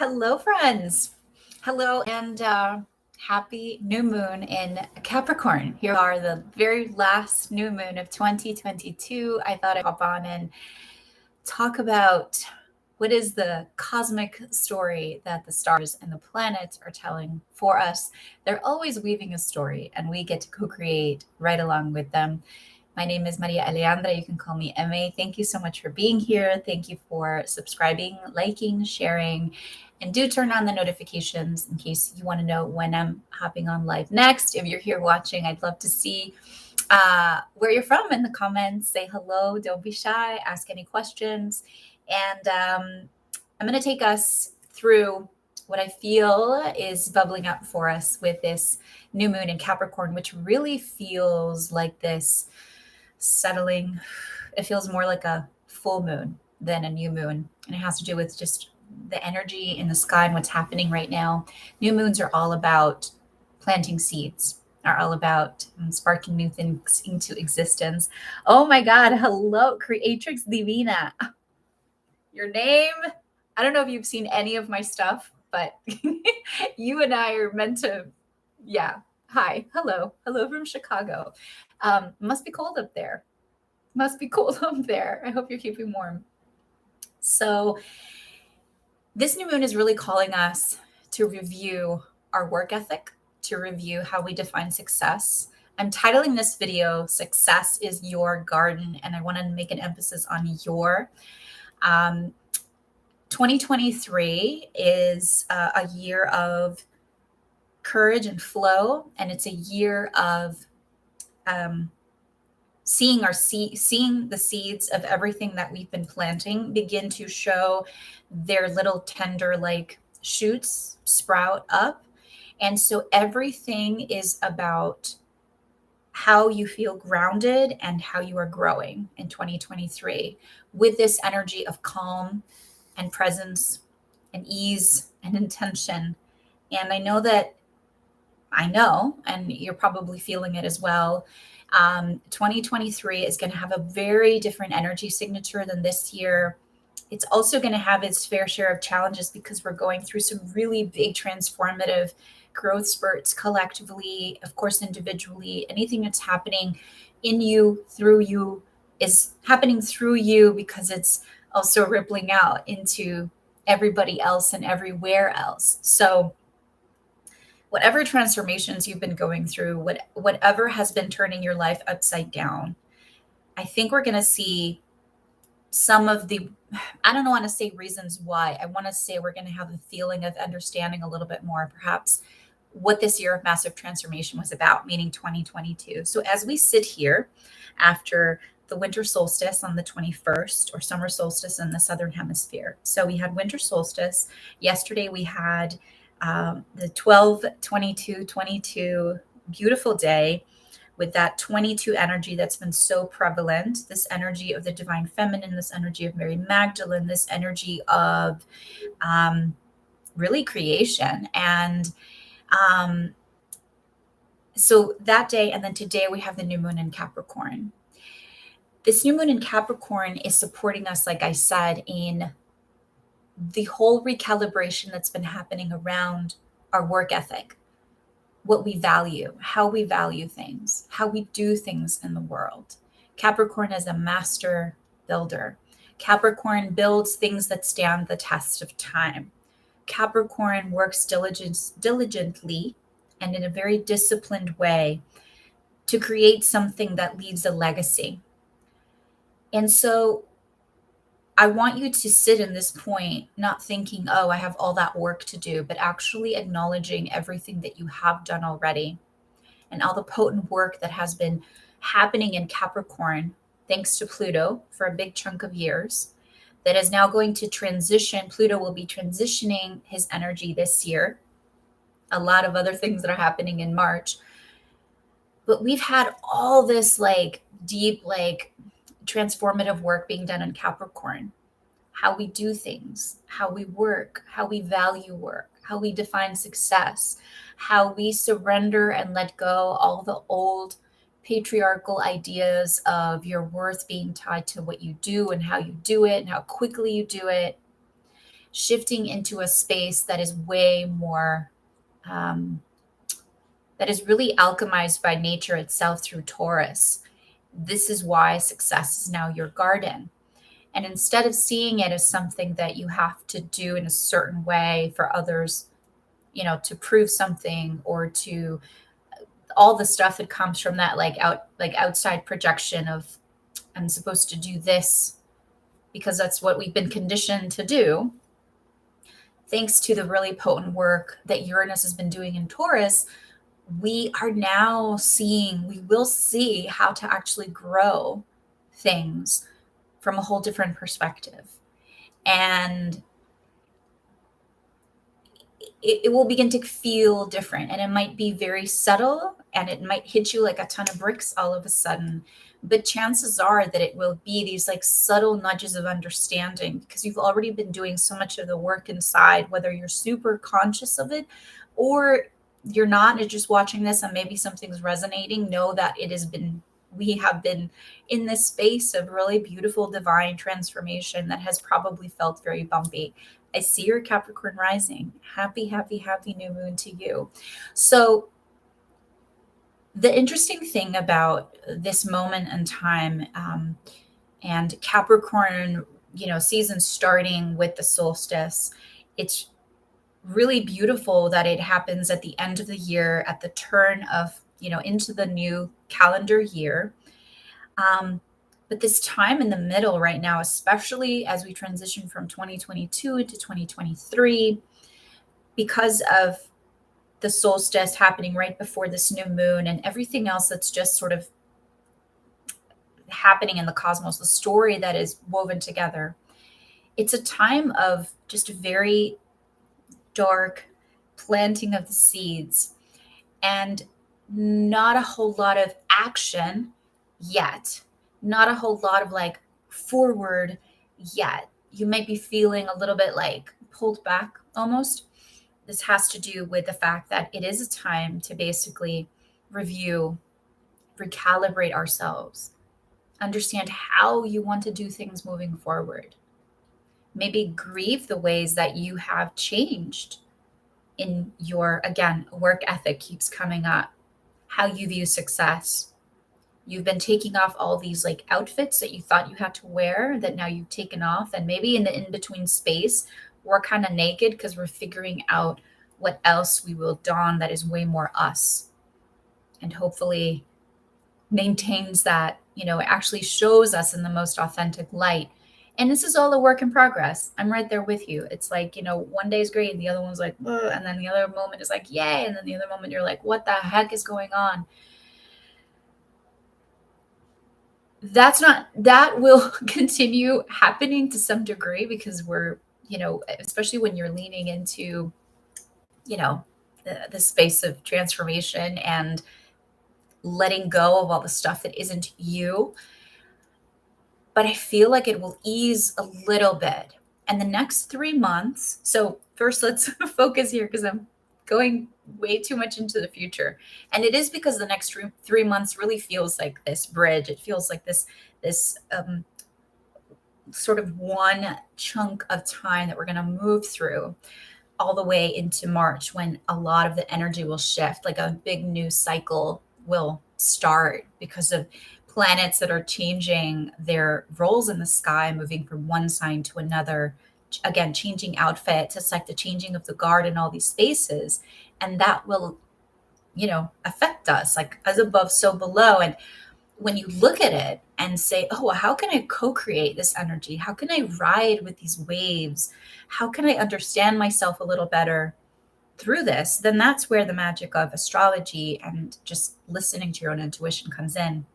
Hello, friends. Hello, and happy new moon in Capricorn. Here are the very last new moon of 2022. I thought I'd hop on and talk about what is the cosmic story that the stars and the planets are telling for us. They're always weaving a story, and we get to co create right along with them. My name is Maria Alejandra. You can call me MA. Thank you so much for being here. Thank you for subscribing, liking, sharing, and do turn on the notifications in case you want to know when I'm hopping on live next. If you're here watching, I'd love to see where you're from in the comments. Say hello. Don't be shy. Ask any questions. And I'm going to take us through what I feel is bubbling up for us with this new moon in Capricorn, which really feels like this settling. It feels more like a full moon than a new moon. And it has to do with just the energy in the sky and what's happening right now. New moons are all about planting seeds, are all about sparking new things into existence. Oh my God. Hello, Creatrix Divina. Your name, I don't know if you've seen any of my stuff, but you and I are meant to, yeah. Hi, hello from Chicago. Must be cold up there. Must be cold up there. I hope you're keeping warm. So, this new moon is really calling us to review our work ethic, to review how we define success. I'm titling this video, Success is Your Garden, and I want to make an emphasis on your. 2023 is a year of courage and flow, and it's a year of seeing the seeds of everything that we've been planting begin to show their little tender like shoots sprout up. And so everything is about how you feel grounded and how you are growing in 2023 with this energy of calm and presence and ease and intention. And I know, and you're probably feeling it as well. 2023 is going to have a very different energy signature than this year. It's also going to have its fair share of challenges because we're going through some really big transformative growth spurts collectively, of course, individually. Anything that's happening in you, through you, is happening through you because it's also rippling out into everybody else and everywhere else. So whatever transformations you've been going through, whatever has been turning your life upside down, I think we're going to see some of the, I don't want to say reasons why. I want to say we're going to have a feeling of understanding a little bit more, perhaps, what this year of massive transformation was about, meaning 2022. So as we sit here after the winter solstice on the 21st, or summer solstice in the southern hemisphere. So we had winter solstice. Yesterday we had the 12-22-22 beautiful day with that 22 energy that's been so prevalent, this energy of the divine feminine, this energy of Mary Magdalene, this energy of really creation. And so that day, and then today we have the new moon in Capricorn. This new moon in Capricorn is supporting us, like I said, in the whole recalibration that's been happening around our work ethic, what we value, how we value things, how we do things in the world. Capricorn is a master builder. Capricorn builds things that stand the test of time. Capricorn works diligently and in a very disciplined way to create something that leaves a legacy. And so I want you to sit in this point, not thinking, oh, I have all that work to do, but actually acknowledging everything that you have done already and all the potent work that has been happening in Capricorn, thanks to Pluto for a big chunk of years, that is now going to transition. Pluto will be transitioning his energy this year. A lot of other things that are happening in March. But we've had all this deep, transformative work being done in Capricorn. How we do things, how we work, how we value work, how we define success, how we surrender and let go all the old patriarchal ideas of your worth being tied to what you do and how you do it and how quickly you do it. shifting into a space that is way more, that is really alchemized by nature itself through Taurus. This is why success is now your garden. And instead of seeing it as something that you have to do in a certain way for others, to prove something, or to all the stuff that comes from that, like outside projection of, I'm supposed to do this because that's what we've been conditioned to do. Thanks to the really potent work that Uranus has been doing in Taurus, we will see how to actually grow things from a whole different perspective. And it will begin to feel different, and it might be very subtle, and it might hit you like a ton of bricks all of a sudden, but chances are that it will be these like subtle nudges of understanding, because you've already been doing so much of the work inside, whether you're super conscious of it or you're not, and just watching this and maybe something's resonating. Know that we have been in this space of really beautiful divine transformation that has probably felt very bumpy. I see your Capricorn rising. Happy, happy, happy new moon to you. So the interesting thing about this moment in time, and Capricorn, season starting with the solstice, it's really beautiful that it happens at the end of the year, at the turn of, into the new calendar year. But this time in the middle right now, especially as we transition from 2022 into 2023, because of the solstice happening right before this new moon and everything else that's just sort of happening in the cosmos, the story that is woven together, it's a time of just very dark planting of the seeds and not a whole lot of action yet. Not a whole lot of like forward yet. You might be feeling a little bit like pulled back almost. This has to do with the fact that it is a time to basically review, recalibrate ourselves, understand how you want to do things moving forward. Maybe grieve the ways that you have changed in your, again, work ethic keeps coming up, how you view success. You've been taking off all these like outfits that you thought you had to wear that now you've taken off. And maybe in the in-between space, we're kind of naked because we're figuring out what else we will don that is way more us. And hopefully maintains that, it actually shows us in the most authentic light. And this is all a work in progress. I'm right there with you. It's like, one day is great and the other one's like, ugh, and then the other moment is like, yay. And then the other moment you're like, what the heck is going on? That will continue happening to some degree because we're, especially when you're leaning into, the space of transformation and letting go of all the stuff that isn't you. But I feel like it will ease a little bit. And the next 3 months, so first let's focus here because I'm going way too much into the future. And it is because the next 3 months really feels like this bridge. It feels like this sort of one chunk of time that we're going to move through all the way into March, when a lot of the energy will shift, like a big new cycle will start because of planets that are changing their roles in the sky, moving from one sign to another, again, changing outfits. It's like the changing of the guard in all these spaces. And that will, affect us, like as above, so below. And when you look at it and say, oh, how can I co-create this energy? How can I ride with these waves? How can I understand myself a little better through this? Then that's where the magic of astrology and just listening to your own intuition comes in.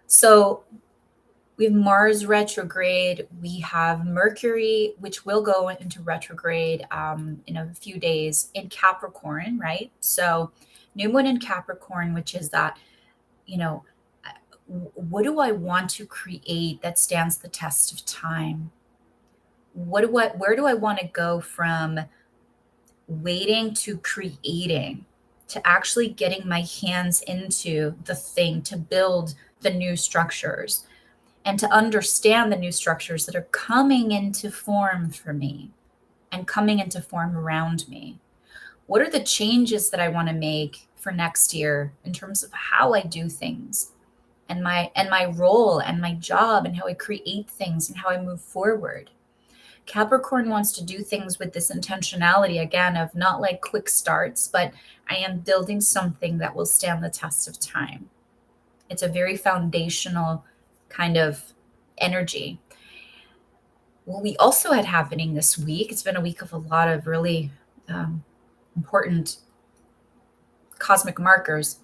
So we have Mars retrograde. We have Mercury, which will go into retrograde in a few days in Capricorn, right? So new moon in Capricorn, which is that, what do I want to create that stands the test of time? Where do I want to go from waiting to creating, to actually getting my hands into the thing, to build the new structures and to understand the new structures that are coming into form for me? and coming into form around me? What are the changes that I want to make for next year in terms of how I do things and my role and my job and how I create things and how I move forward? Capricorn wants to do things with this intentionality again of not like quick starts, but I am building something that will stand the test of time. It's a very foundational kind of energy. What we also had happening this week, it's been a week of a lot of really important cosmic markers,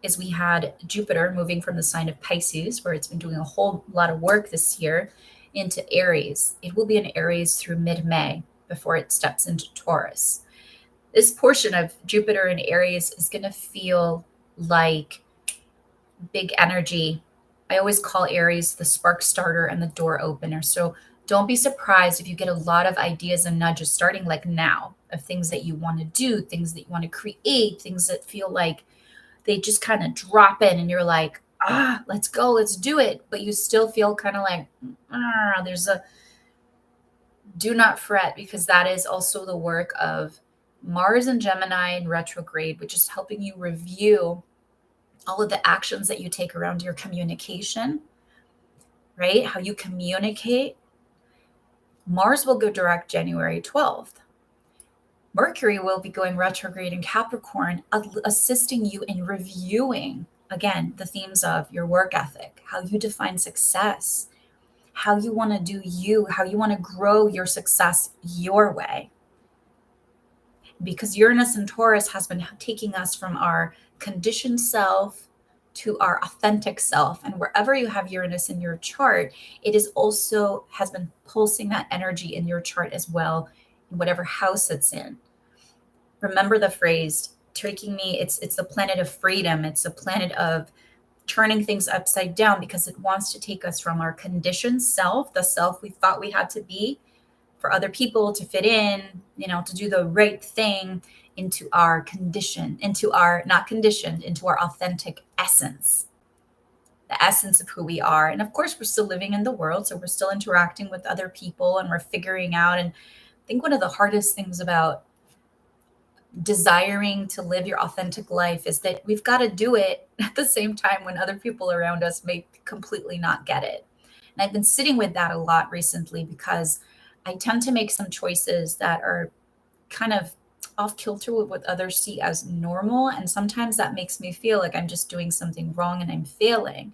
is we had Jupiter moving from the sign of Pisces, where it's been doing a whole lot of work this year, into Aries. It will be in Aries through mid-May before it steps into Taurus. This portion of Jupiter in Aries is going to feel like big energy. I always call Aries the spark starter and the door opener. So don't be surprised if you get a lot of ideas and nudges starting like now of things that you want to do, things that you want to create, things that feel like they just kind of drop in and you're like, let's go, let's do it. But you still feel kind of like, there's a do not fret, because that is also the work of Mars and Gemini in retrograde, which is helping you review all of the actions that you take around your communication, right? How you communicate. Mars will go direct January 12th. Mercury will be going retrograde in Capricorn, assisting you in reviewing, again, the themes of your work ethic, how you define success, how you want to do you, how you want to grow your success your way. Because Uranus and Taurus has been taking us from our conditioned self to our authentic self. And wherever you have Uranus in your chart, it is also has been pulsing that energy in your chart as well, in whatever house it's in. Remember the phrase, it's the planet of freedom. It's a planet of turning things upside down, because it wants to take us from our conditioned self, the self we thought we had to be for other people to fit in, to do the right thing, into our condition, into our authentic essence, the essence of who we are. And of course, we're still living in the world, so we're still interacting with other people and we're figuring out. And I think one of the hardest things about desiring to live your authentic life is that we've got to do it at the same time when other people around us may completely not get it. And I've been sitting with that a lot recently, because I tend to make some choices that are kind of off kilter with what others see as normal. And sometimes that makes me feel like I'm just doing something wrong and I'm failing.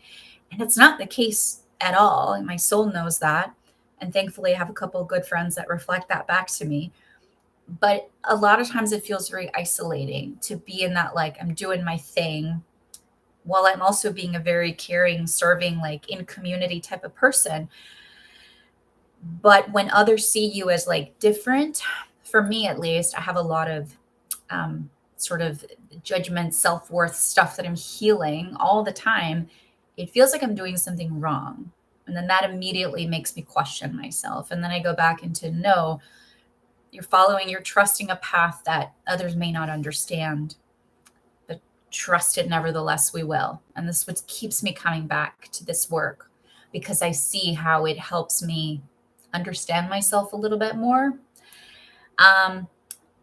And it's not the case at all. And my soul knows that. And thankfully, I have a couple of good friends that reflect that back to me. But a lot of times it feels very isolating to be in that, like, I'm doing my thing while I'm also being a very caring, serving, like in community type of person. But when others see you as like different, for me at least, I have a lot of sort of judgment, self-worth stuff that I'm healing all the time. It feels like I'm doing something wrong. And then that immediately makes me question myself. And then I go back into, no, you're trusting a path that others may not understand, but trust it nevertheless we will. And this is what keeps me coming back to this work, because I see how it helps me understand myself a little bit more.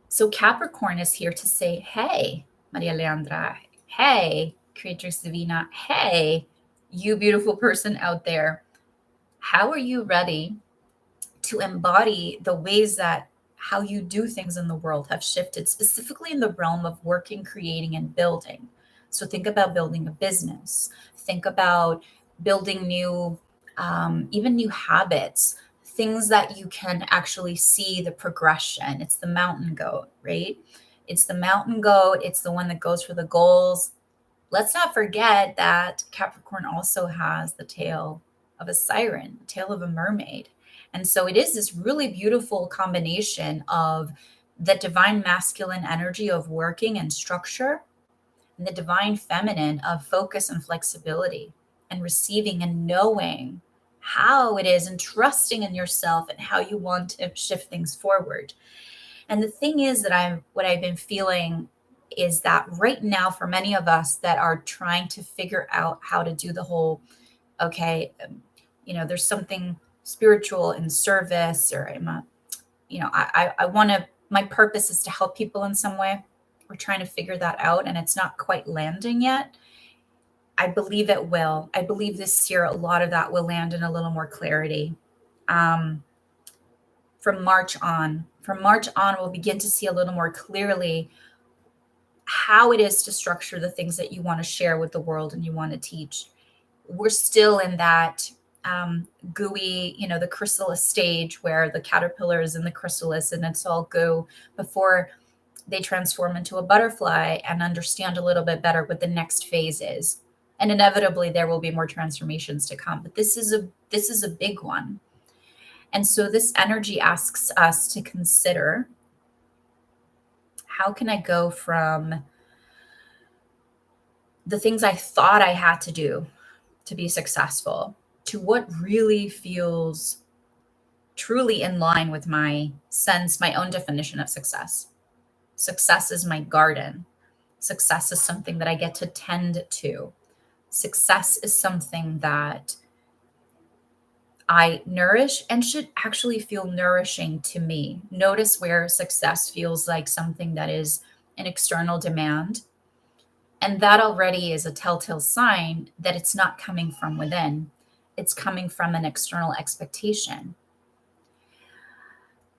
So Capricorn is here to say, hey, Maria Leandra, hey, Creatrix Divina, hey, you beautiful person out there. How are you ready to embody the ways that how you do things in the world have shifted, specifically in the realm of working, creating, and building? So think about building a business. Think about building new, even new habits, things that you can actually see the progression. It's the mountain goat, right? It's the mountain goat. It's the one that goes for the goals. Let's not forget that Capricorn also has the tail of a siren, the tail of a mermaid. And so it is this really beautiful combination of the divine masculine energy of working and structure, and the divine feminine of focus and flexibility and receiving and knowing how it is and trusting in yourself and how you want to shift things forward. And the thing is that what I've been feeling is that right now, for many of us that are trying to figure out how to do the whole, okay, there's something spiritual in service, or I want to, my purpose is to help people in some way. We're trying to figure that out, and it's not quite landing yet. I believe it will. I believe this year a lot of that will land in a little more clarity. From March on, we'll begin to see a little more clearly how it is to structure the things that you want to share with the world and you want to teach. We're still in that gooey, the chrysalis stage where the caterpillar is in the chrysalis and it's all goo before they transform into a butterfly and understand a little bit better what the next phase is. And inevitably there will be more transformations to come, but this is a big one. And so this energy asks us to consider, how can I go from the things I thought I had to do to be successful to what really feels truly in line with my sense, my own definition of success. Success is my garden. Success is something that I get to tend to. Success is something that I nourish and should actually feel nourishing to me. Notice where success feels like something that is an external demand. And that already is a telltale sign that it's not coming from within. It's coming from an external expectation.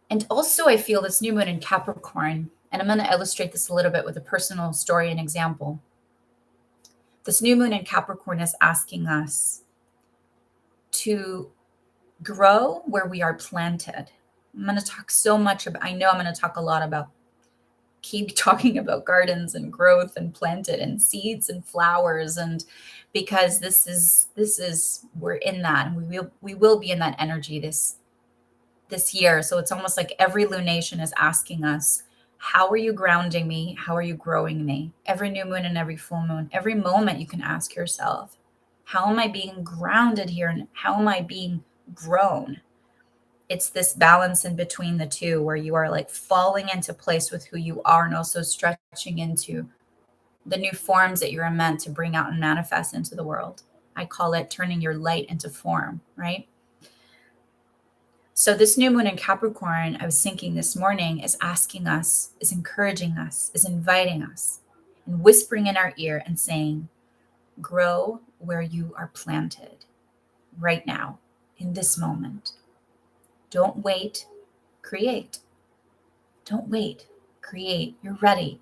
And also I feel this new moon in Capricorn, and I'm going to illustrate this a little bit with a personal story and example. This new moon in Capricorn is asking us to grow where we are planted. I'm going to talk so much about, I know I'm going to talk a lot about, keep talking about gardens and growth and planted and seeds and flowers, and because this is we're in that, and we will be in that energy this year. So it's almost like every lunation is asking us, how are you grounding me? How are you growing me? Every new moon and every full moon, every moment you can ask yourself, how am I being grounded here and how am I being grown? It's this balance in between the two where you are like falling into place with who you are and also stretching into the new forms that you're meant to bring out and manifest into the world. I call it turning your light into form, right? So this new moon in Capricorn, I was thinking this morning, is asking us, is encouraging us, is inviting us, and whispering in our ear and saying, grow where you are planted right now, in this moment. Don't wait, create. Don't wait, create. You're ready.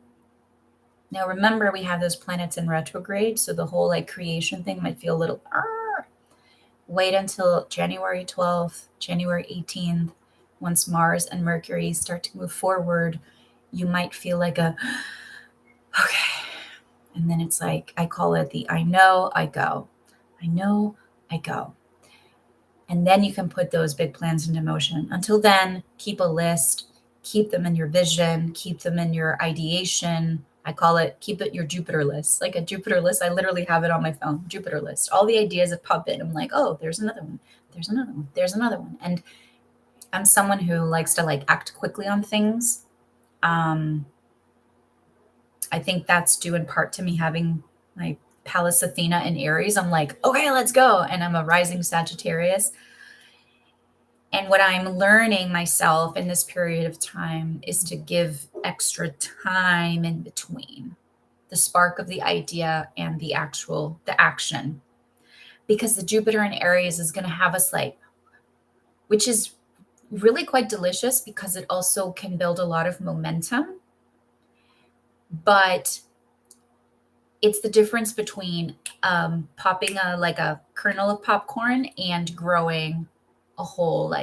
Now remember, we have those planets in retrograde, so the whole like creation thing might feel a little, wait until January 12th, January 18th, once Mars and Mercury start to move forward, you might feel like okay. And then it's like, I call it the I know, I go. I know, I go. And then you can put those big plans into motion. Until then, keep a list, keep them in your vision, keep them in your ideation. I call it, keep it your Jupiter list. Like a Jupiter list, I literally have it on my phone, Jupiter list. All the ideas that pop in, I'm like, oh, there's another one. There's another one. There's another one. And I'm someone who likes to like act quickly on things. I think that's due in part to me having my Pallas Athena in Aries. I'm like, okay, let's go. And I'm a rising Sagittarius. And what I'm learning myself in this period of time is to give extra time in between the spark of the idea and the action. Because the Jupiter in Aries is going to have us like, which is really quite delicious because it also can build a lot of momentum. But it's the difference between popping a kernel of popcorn and growing a whole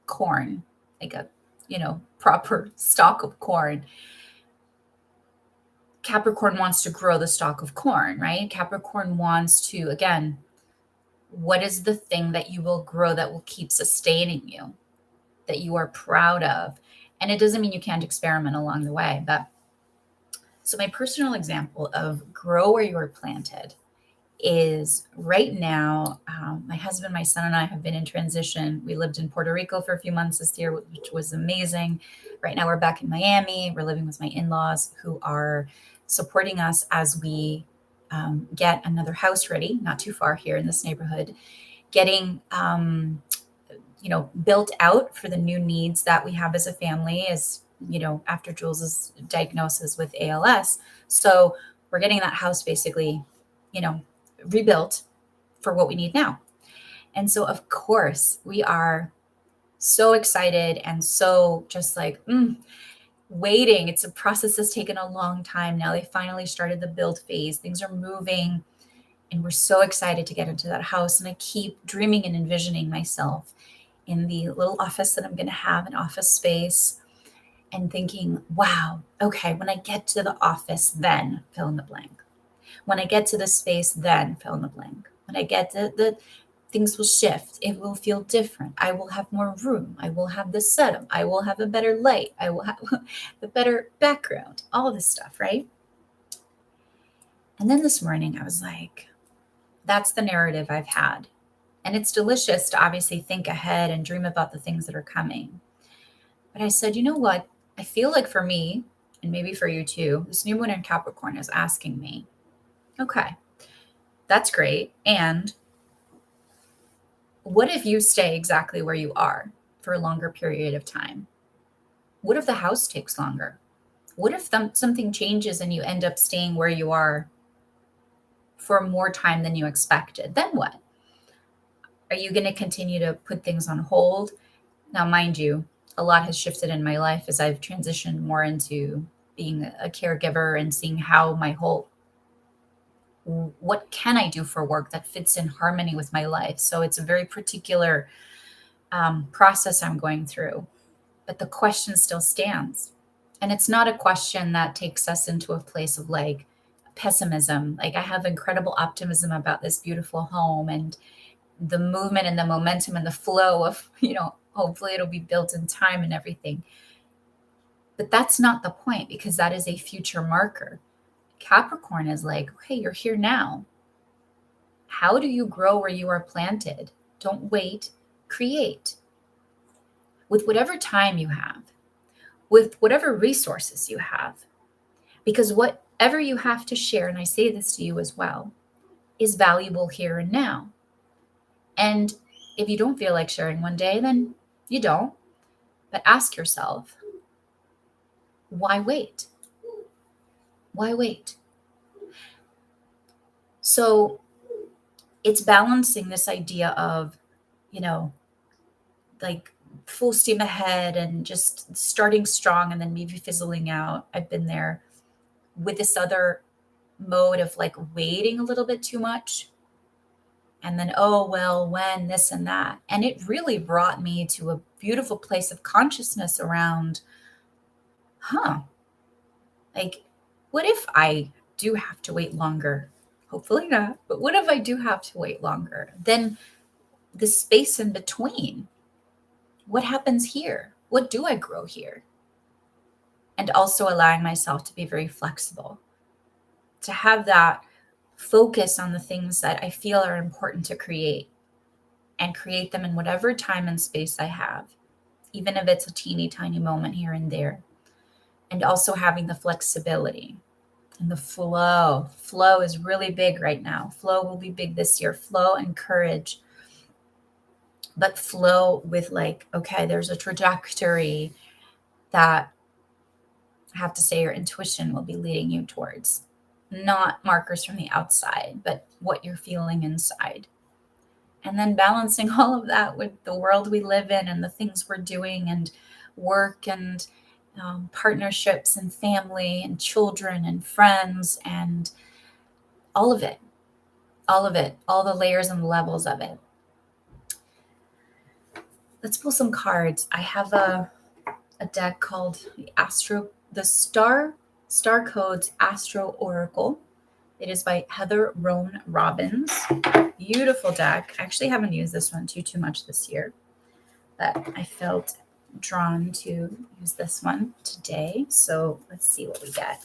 corn, like a proper stalk of corn. Capricorn wants to grow the stalk of corn, right? Capricorn wants to, again, what is the thing that you will grow that will keep sustaining you, that you are proud of? And it doesn't mean you can't experiment along the way, but so my personal example of grow where you are planted is right now, my husband, my son, and I have been in transition. We lived in Puerto Rico for a few months this year, which was amazing. Right now we're back in Miami. We're living with my in-laws who are supporting us as we get another house ready, not too far here in this neighborhood, getting, built out for the new needs that we have as a family, as after Jules's diagnosis with ALS. So we're getting that house basically, rebuilt for what we need now. And so of course we are so excited and so just like waiting. It's a process that's taken a long time now. They finally started the build phase. Things are moving and we're so excited to get into that house. And I keep dreaming and envisioning myself in the little office that I'm going to have, an office space, and thinking, wow, okay, when I get to the office, then fill in the blank. When I get to the space, then fill in the blank. When I get to the things will shift. It will feel different. I will have more room. I will have the setup. I will have a better light. I will have the better background, all this stuff, right? And then this morning I was like, that's the narrative I've had. And it's delicious to obviously think ahead and dream about the things that are coming. But I said, you know what? I feel like for me, and maybe for you too, this new moon in Capricorn is asking me, okay, that's great. And what if you stay exactly where you are for a longer period of time? What if the house takes longer? What if something changes and you end up staying where you are for more time than you expected? Then what? Are you going to continue to put things on hold? Now, mind you, a lot has shifted in my life as I've transitioned more into being a caregiver and seeing how what can I do for work that fits in harmony with my life. So it's a very particular process I'm going through, but the question still stands. And it's not a question that takes us into a place of like pessimism. Like I have incredible optimism about this beautiful home and the movement and the momentum and the flow of, hopefully it'll be built in time and everything. But that's not the point because that is a future marker. Capricorn is like, okay, you're here now. How do you grow where you are planted? Don't wait, create. With whatever time you have, with whatever resources you have. Because whatever you have to share, and I say this to you as well, is valuable here and now. And if you don't feel like sharing one day, then you don't. But ask yourself, why wait? Why wait? So it's balancing this idea of, like full steam ahead and just starting strong and then maybe fizzling out. I've been there with this other mode of like waiting a little bit too much. And then, oh, well, when this and that. And it really brought me to a beautiful place of consciousness around, like, what if I do have to wait longer? Hopefully not. But what if I do have to wait longer? Then the space in between, what happens here? What do I grow here? And also allowing myself to be very flexible, to have that focus on the things that I feel are important to create and create them in whatever time and space I have, even if it's a teeny tiny moment here and there. And also having the flexibility and the flow. Flow is really big right now. Flow will be big this year. Flow and courage. But flow with like, okay, there's a trajectory that I have to say your intuition will be leading you towards. Not markers from the outside, but what you're feeling inside. And then balancing all of that with the world we live in and the things we're doing and work and partnerships and family and children and friends and all of it, all the layers and levels of it. Let's pull some cards. I have a deck called the Star Codes Astro Oracle. It is by Heather Roan Robbins. Beautiful deck. I actually haven't used this one too much this year, but I felt drawn to use this one today. So let's see what we get.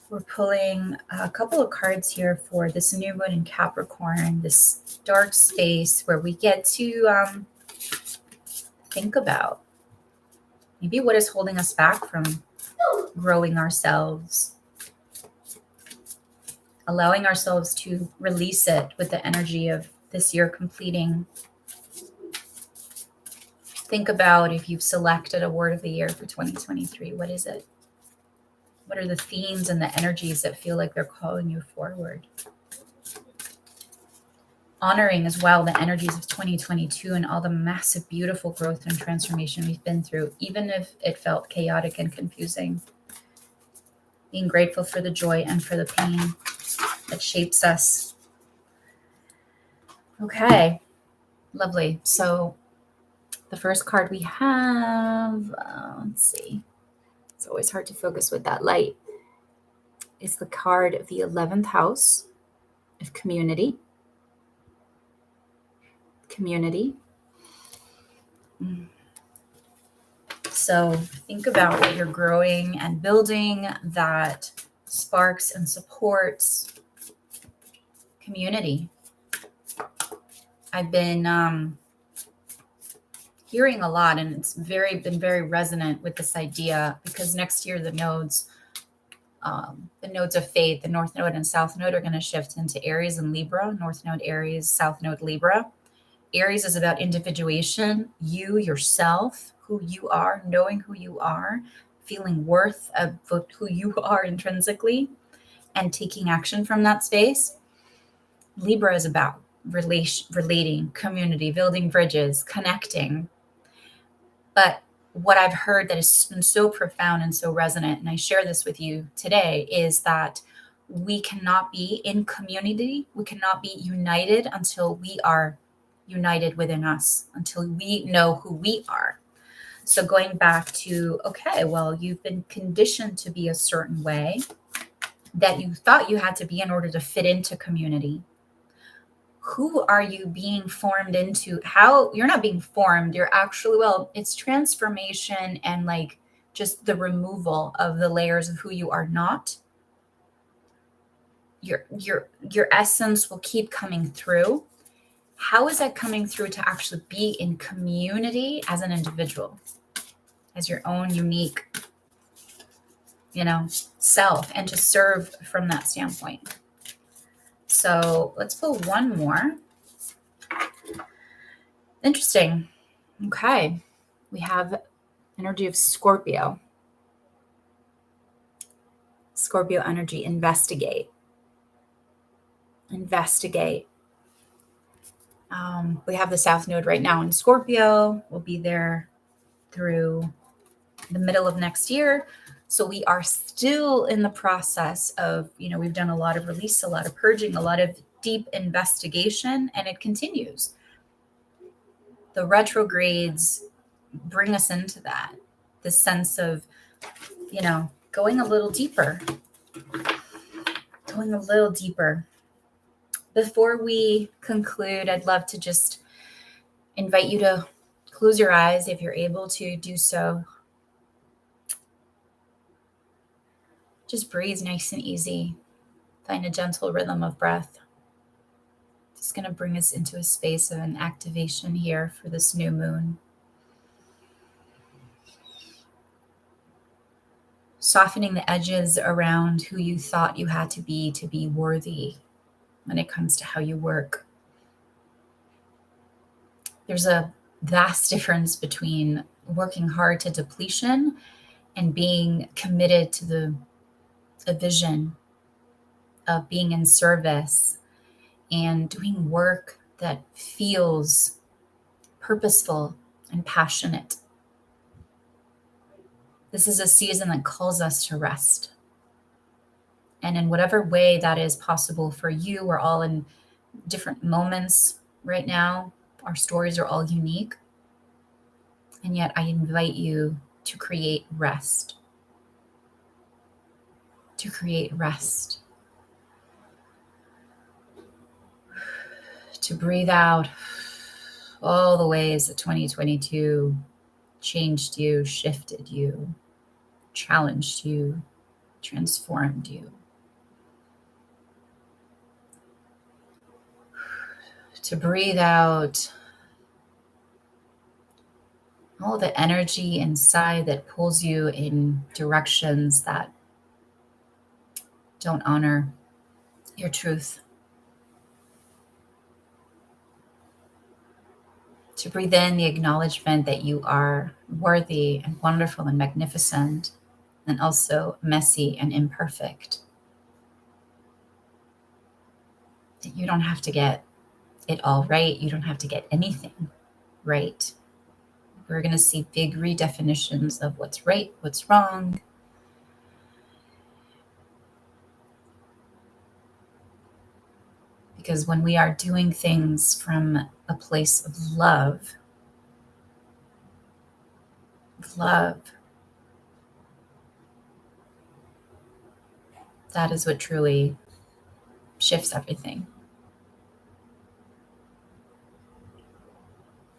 We're pulling a couple of cards here for this new moon in Capricorn, this dark space where we get to think about maybe what is holding us back from growing ourselves, allowing ourselves to release it with the energy of this year completing. Think about if you've selected a word of the year for 2023. What is it? What are the themes and the energies that feel like they're calling you forward? Honoring as well the energies of 2022 and all the massive, beautiful growth and transformation we've been through, even if it felt chaotic and confusing. Being grateful for the joy and for the pain that shapes us. Okay, lovely. So the first card we have, let's see. It's always hard to focus with that light. It's the card of the 11th house of community. Community. So think about what you're growing and building that sparks and supports community. I've been hearing a lot, and it's been very resonant with this idea, because next year the nodes of faith, the North Node and South Node, are going to shift into Aries and Libra. North Node Aries, South Node Libra. Aries is about individuation, you, yourself, who you are, knowing who you are, feeling worth of who you are intrinsically, and taking action from that space. Libra is about relating, community, building bridges, connecting. But what I've heard that has been so profound and so resonant, and I share this with you today, is that we cannot be in community, we cannot be united until we are united within us, until we know who we are. So going back to, okay, well, you've been conditioned to be a certain way that you thought you had to be in order to fit into community. Who are you being formed into? How you're not being formed, you're actually, well, it's transformation and like just the removal of the layers of who you are not. Your essence will keep coming through. How is that coming through to actually be in community as an individual, as your own unique, self, and to serve from that standpoint? So let's pull one more. Interesting. Okay. We have energy of Scorpio. Scorpio energy, investigate. Investigate. We have the South Node right now in Scorpio. We'll be there through the middle of next year. So we are still in the process of, we've done a lot of release, a lot of purging, a lot of deep investigation, and it continues. The retrogrades bring us into that, this sense of, going a little deeper. Before we conclude, I'd love to just invite you to close your eyes if you're able to do so. Just breathe nice and easy. Find a gentle rhythm of breath. Just going to bring us into a space of an activation here for this new moon. Softening the edges around who you thought you had to be worthy when it comes to how you work. There's a vast difference between working hard to depletion and being committed to a vision of being in service and doing work that feels purposeful and passionate. This is a season that calls us to rest. And in whatever way that is possible for you, we're all in different moments right now. Our stories are all unique. And yet I invite you to create rest. To create rest. To breathe out all the ways that 2022 changed you, shifted you, challenged you, transformed you. To breathe out all the energy inside that pulls you in directions that don't honor your truth. To breathe in the acknowledgement that you are worthy and wonderful and magnificent, and also messy and imperfect. That you don't have to get it all right. You don't have to get anything right. We're going to see big redefinitions of what's right, what's wrong. Because when we are doing things from a place of love, that is what truly shifts everything.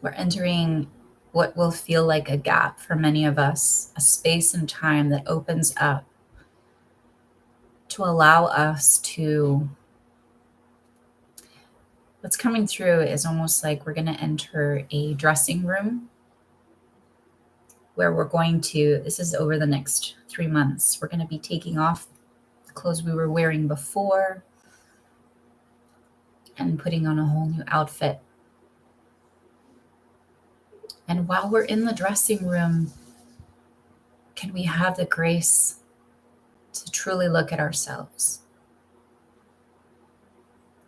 We're entering what will feel like a gap for many of us, a space and time that opens up to allow us to, what's coming through is almost like we're going to enter a dressing room where we're going to, this is over the next 3 months, we're going to be taking off the clothes we were wearing before and putting on a whole new outfit. And while we're in the dressing room, can we have the grace to truly look at ourselves,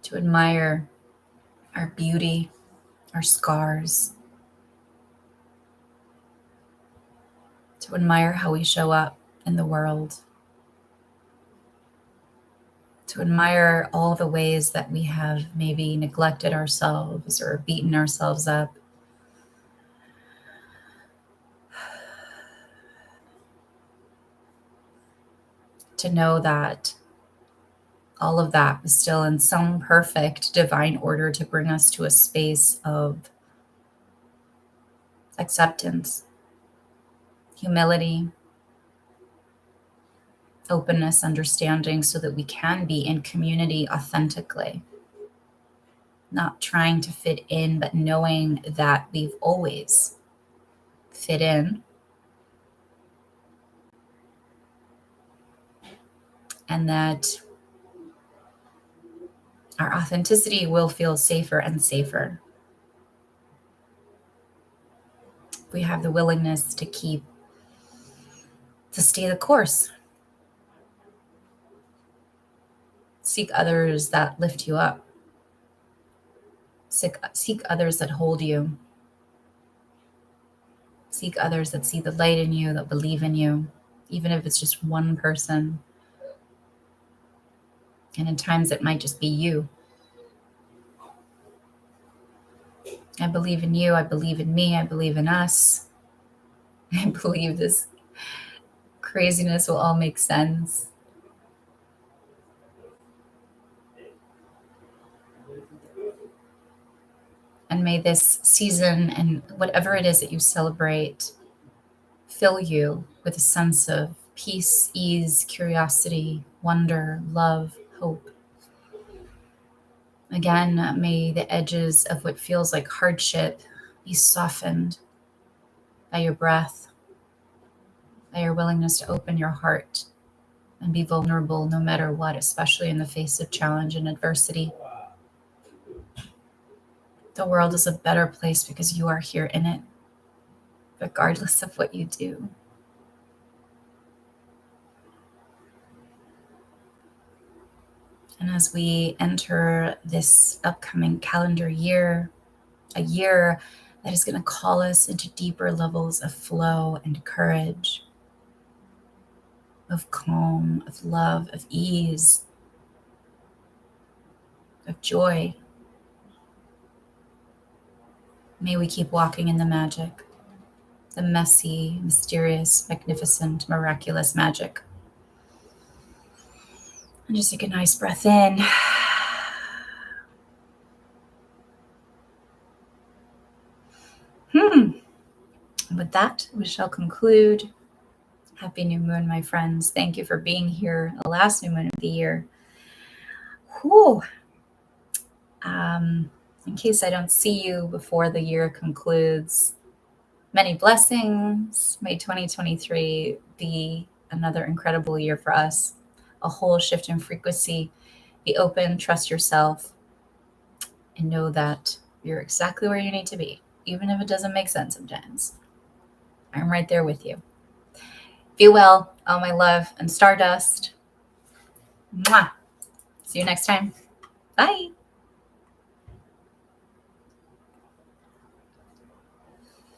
to admire our beauty, our scars, to admire how we show up in the world, to admire all the ways that we have maybe neglected ourselves or beaten ourselves up. To know that all of that is still in some perfect divine order to bring us to a space of acceptance, humility, openness, understanding, so that we can be in community authentically, not trying to fit in, but knowing that we've always fit in, and that our authenticity will feel safer and safer. We have the willingness to stay the course. Seek others that lift you up. Seek others that hold you. Seek others that see the light in you, that believe in you, even if it's just one person. And in times it might just be you. I believe in you. I believe in me. I believe in us. I believe this craziness will all make sense. And may this season and whatever it is that you celebrate fill you with a sense of peace, ease, curiosity, wonder, love, hope. Again, may the edges of what feels like hardship be softened by your breath, by your willingness to open your heart and be vulnerable no matter what, especially in the face of challenge and adversity. The world is a better place because you are here in it, regardless of what you do. And as we enter this upcoming calendar year, a year that is going to call us into deeper levels of flow and courage, of calm, of love, of ease, of joy. May we keep walking in the magic, the messy, mysterious, magnificent, miraculous magic. And just take a nice breath in. With that, we shall conclude. Happy new moon, my friends. Thank you for being here. The last new moon of the year. Whew. In case I don't see you before the year concludes, many blessings. May 2023 be another incredible year for us. A whole shift in frequency. Be open, trust yourself, and know that you're exactly where you need to be. even if it doesn't make sense sometimes. I'm right there with you. Be well, all my love and stardust. Mwah. See you next time. Bye.